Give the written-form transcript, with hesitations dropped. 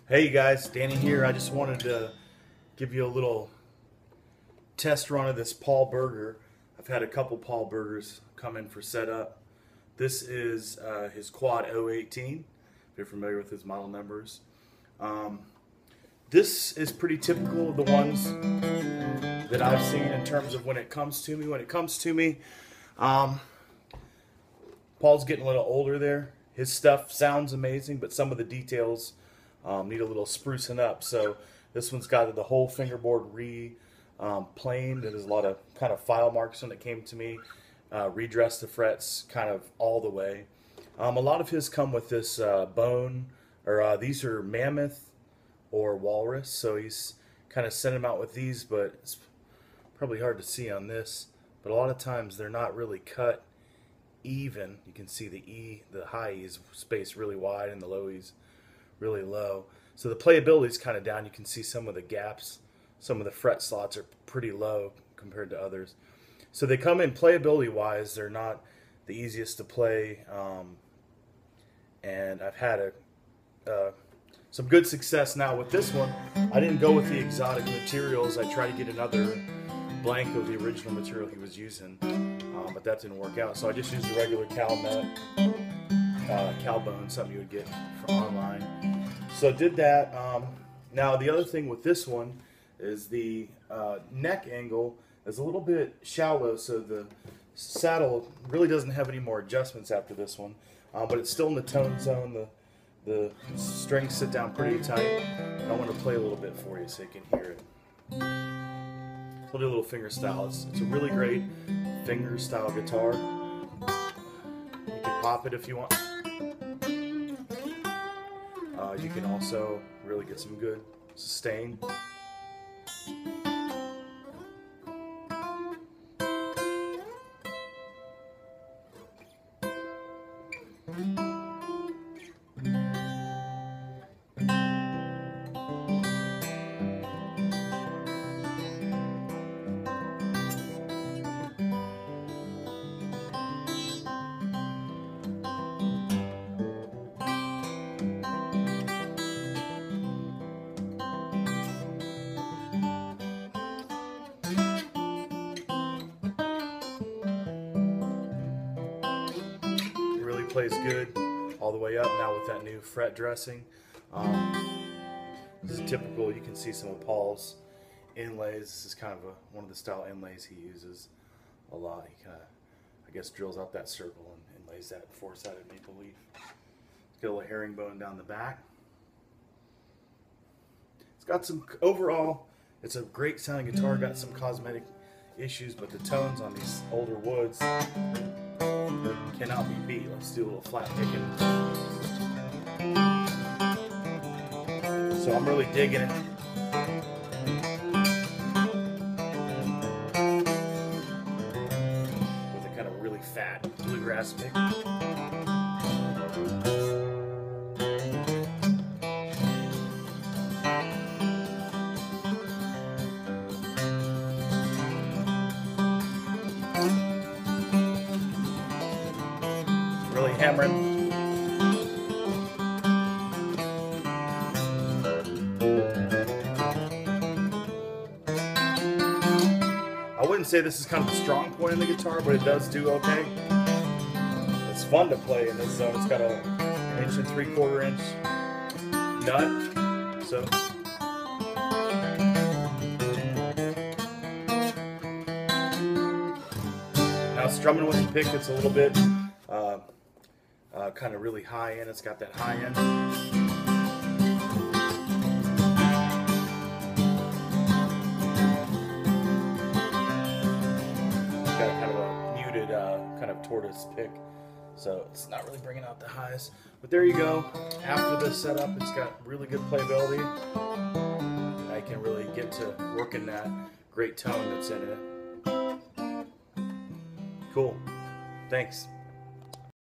Hey you guys, Danny here. I just wanted to give you a little test run of this Paul Berger. I've had a couple Paul Bergers come in for setup. This is his quad 018, if you're familiar with his model numbers. This is pretty typical of the ones that I've seen in terms of when it comes to me. Paul's getting a little older there. His stuff sounds amazing, but some of the details need a little sprucing up. So this one's got the whole fingerboard planed. There's a lot of kind of file marks when it came to me. Redressed the frets kind of all the way. A lot of his come with this bone, or these are mammoth or walrus. So he's kind of sent them out with these, but it's probably hard to see on this. But a lot of times they're not really cut even. You can see the high E is spaced really wide and the low E's really low. So the playability is kind of down. You can see some of the gaps, some of the fret slots are pretty low compared to others. So they come in playability wise, they're not the easiest to play, and I've had some good success now with this one. I didn't go with the exotic materials. I tried to get another blank of the original material he was using, but that didn't work out. So I just used the regular cow nut, cow bone, something you would get from online. So did that. Now the other thing with this one is the neck angle is a little bit shallow, so the saddle really doesn't have any more adjustments after this one, but it's still in the tone zone. The strings sit down pretty tight, and I want to play a little bit for you so you can hear it. We'll do a little finger style. It's a really great finger style guitar. You can pop it if you want. You can also really get some good sustain. Plays good all the way up now with that new fret dressing. This is typical. You can see some of Paul's inlays. This is kind of one of the style inlays he uses a lot. He kind of, I guess, drills out that circle and inlays that four-sided maple leaf. It's got a little herringbone down the back. It's got some, overall, it's a great sounding guitar. Got some cosmetic issues, but the tones on these older woods cannot be beat. Let's do a little flat picking. So I'm really digging it. With a kind of really fat bluegrass pick. Really hammering. I wouldn't say this is kind of a strong point in the guitar, but it does do okay. It's fun to play in this zone. It's got an 1 3/4 inch nut. So now strumming with the pick, it's a little bit kind of really high end. It's got that high end. It's got kind of a muted kind of tortoise pick, so it's not really bringing out the highs. But there you go. After this setup, it's got really good playability. I can really get to working that great tone that's in it. Cool. Thanks.